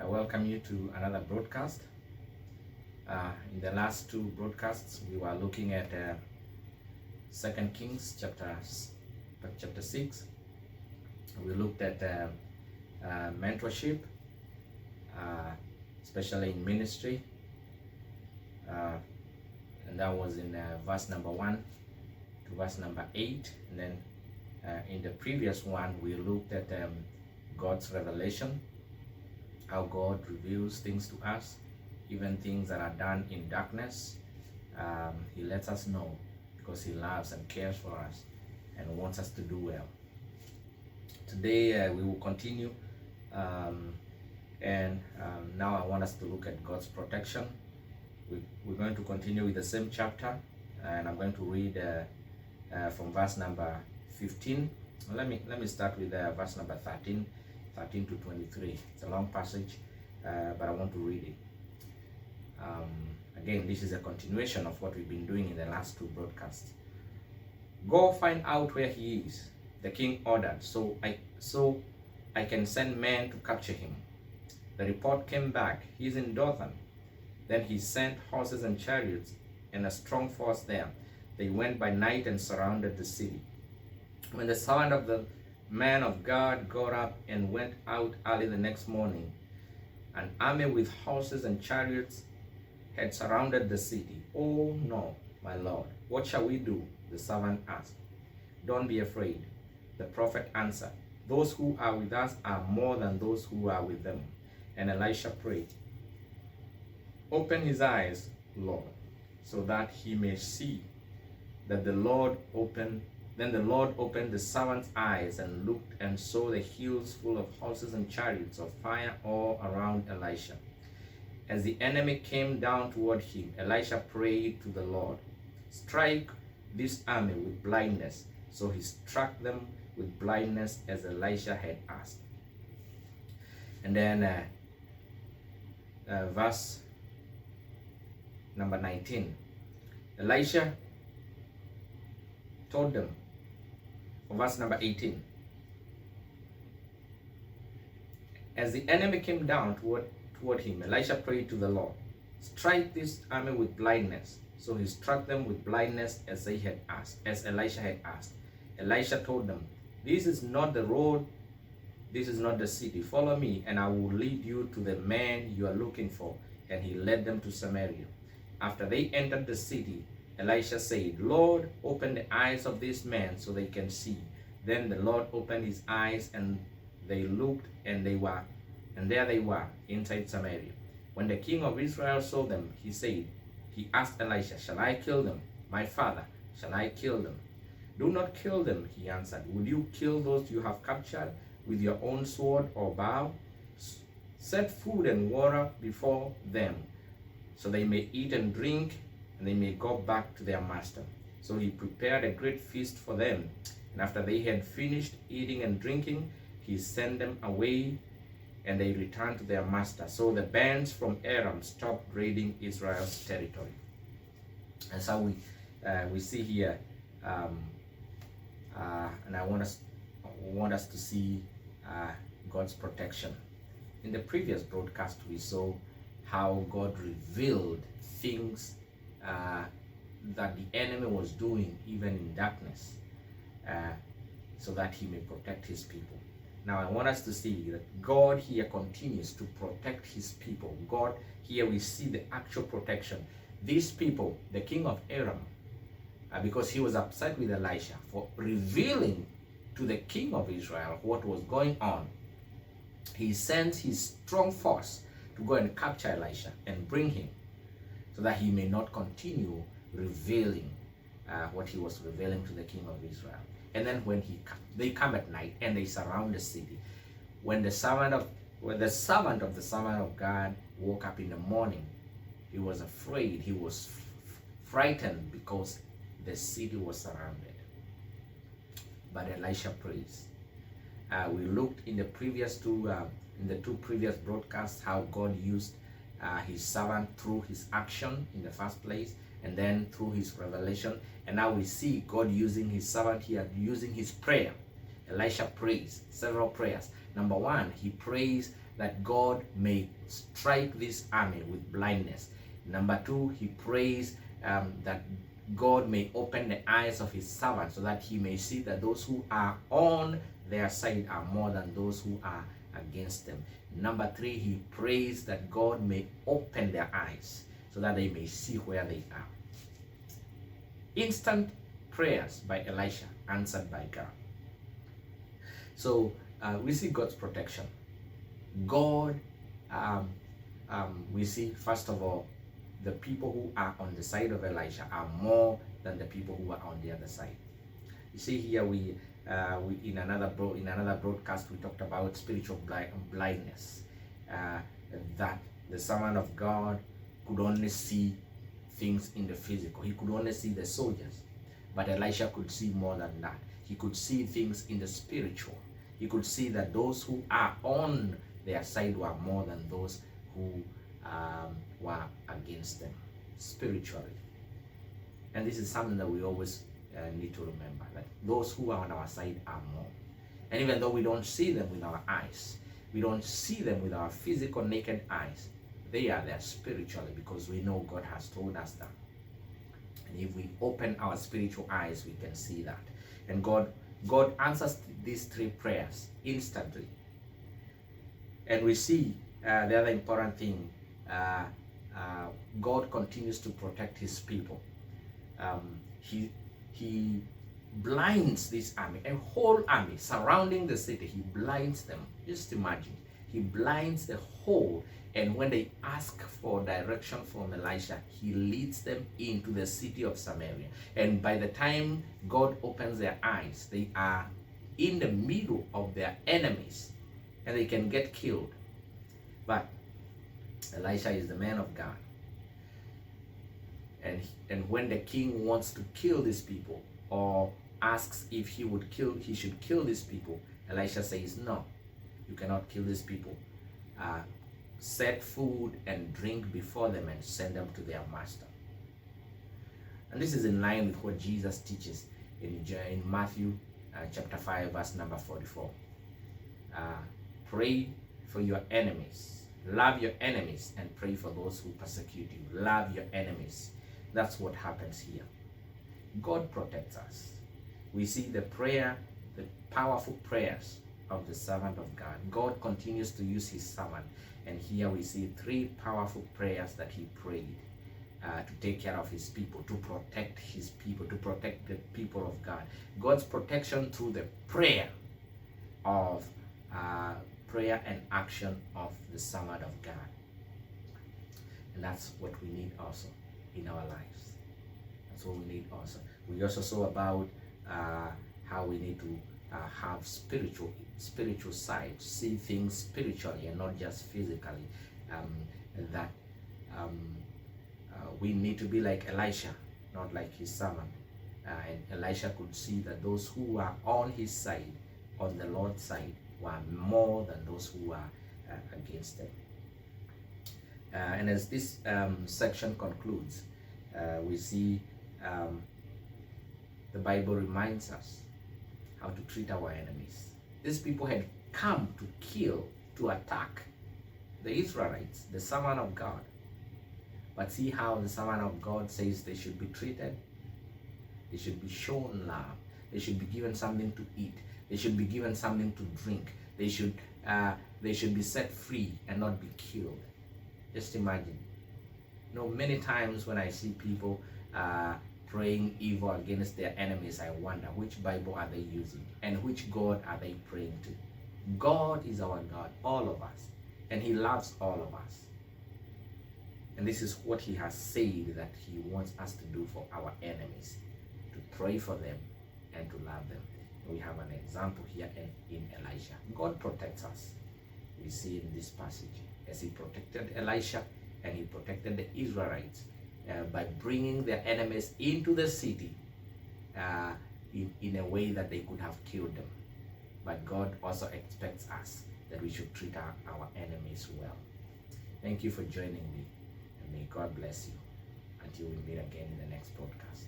I welcome you to another broadcast. In the last two broadcasts, we were looking at 2 Kings chapter 6. We looked at mentorship, especially in ministry, and that was in verse number 1 to verse number 8. And then in the previous one, we looked at God's revelation, how God reveals things to us, even things that are done in darkness. He lets us know because He loves and cares for us and wants us to do well. Today we will continue, and now I want us to look at God's protection. We're going to continue with the same chapter, and I'm going to read from verse number 15. Let me start with verse number 13 to 23. It's a long passage, but I want to read it. Again, this is a continuation of what we've been doing in the last two broadcasts. Go find out where he is, the king ordered, so I can send men to capture him. The report came back, he's in Dothan. Then he sent horses and chariots and a strong force there. They went by night and surrounded the city. When the servant of the man of God got up and went out early the next morning, an army with horses and chariots had surrounded the city. "Oh no, my lord, what shall we do?" the servant asked. "Don't be afraid," the prophet answered. "Those who are with us are more than those who are with them." And Elisha prayed, "Open his eyes, Lord, so that he may see." Then the Lord opened the servant's eyes and looked and saw the hills full of horses and chariots of fire all around Elisha. As the enemy came down toward him, Elisha prayed to the Lord, "Strike this army with blindness." So he struck them with blindness as Elisha had asked. And then verse number 19. Elisha told them, verse number 18. As the enemy came down toward him, Elisha prayed to the Lord, "Strike this army with blindness." So he struck them with blindness as Elisha had asked. Elisha told them, "This is not the road, this is not the city. Follow me, and I will lead you to the man you are looking for." And he led them to Samaria. After they entered the city, Elisha said, "Lord, open the eyes of these men so they can see." Then the Lord opened his eyes, and they looked, and there they were inside Samaria. When the king of Israel saw them, he asked Elisha, "Shall I kill them? My father, shall I kill them?" "Do not kill them," he answered. "Would you kill those you have captured with your own sword or bow? Set food and water before them, so they may eat and drink, and they may go back to their master." So he prepared a great feast for them, and after they had finished eating and drinking, he sent them away, and they returned to their master. So the bands from Aram stopped raiding Israel's territory. And so we see here, and I want us to see God's protection. In the previous broadcast, we saw how God revealed things that the enemy was doing even in darkness, so that he may protect his people. Now I want us to see that God here continues to protect his people. God here, we see the actual protection. These people, the king of Aram, because he was upset with Elisha for revealing to the king of Israel what was going on, he sends his strong force to go and capture Elisha and bring him, so that he may not continue revealing what he was revealing to the king of Israel. And then when they come at night and they surround the city, when the servant of the servant of God woke up in the morning, he was afraid, he was frightened because the city was surrounded. But Elisha prays. We looked in the two previous broadcasts how God used his servant through his action in the first place, and then through his revelation. And now we see God using his servant here, using his prayer. Elisha prays several prayers. Number one, he prays that God may strike this army with blindness. Number 2, he prays that God may open the eyes of his servant so that he may see that those who are on their side are more than those who are against them. Number 3, he prays that God may open their eyes so that they may see where they are. Instant prayers by Elisha answered by God. So we see God's protection. God, we see first of all, the people who are on the side of Elisha are more than the people who are on the other side. You see here, we in another broadcast we talked about spiritual blindness, that the servant of God could only see things in the physical. He could only see the soldiers, but Elisha could see more than that. He could see things in the spiritual. He could see that those who are on their side were more than those who were against them spiritually. And this is something that we always need to remember, that those who are on our side are more. And even though we don't see them with our eyes, we don't see them with our physical naked eyes, they are there spiritually, because we know God has told us that. And if we open our spiritual eyes, we can see that. And God answers these 3 prayers instantly. And we see the other important thing, God continues to protect his people. He blinds this army, a whole army surrounding the city. He blinds them. Just imagine, he blinds the whole. And when they ask for direction from Elisha, he leads them into the city of Samaria. And by the time God opens their eyes, they are in the middle of their enemies and they can get killed. But Elisha is the man of God. And when the king wants to kill these people, or asks if he should kill these people, Elisha says, no, you cannot kill these people. Set food and drink before them and send them to their master. And this is in line with what Jesus teaches in Matthew chapter 5 verse number 44. Pray for your enemies, love your enemies, and pray for those who persecute you. Love your enemies. That's what happens here. God protects us. We see the powerful prayers of the servant of God. God continues to use his servant. And here we see 3 powerful prayers that he prayed to take care of his people, to protect his people, to protect the people of God. God's protection through the prayer and action of the servant of God. And that's what we need also in our lives. That's what we need also. We also saw about how we need to have spiritual side, see things spiritually and not just physically. We need to be like Elisha, not like his servant. And Elisha could see that those who were on his side, on the Lord's side, were more than those who were against them. And as this section concludes, we see the Bible reminds us how to treat our enemies. These people had come to kill, to attack the Israelites, the servant of God. But see how the servant of God says they should be treated. They should be shown love. They should be given something to eat. They should be given something to drink. They should be set free and not be killed. Just imagine. Many times when I see people praying evil against their enemies, I wonder which Bible are they using and which God are they praying to. God is our God, all of us, and he loves all of us. And this is what he has said that he wants us to do for our enemies, to pray for them and to love them. We have an example here in Elisha. God protects us. We see in this passage as he protected Elisha and he protected the Israelites by bringing their enemies into the city in a way that they could have killed them. But God also expects us that we should treat our enemies well. Thank you for joining me, and may God bless you until we meet again in the next podcast.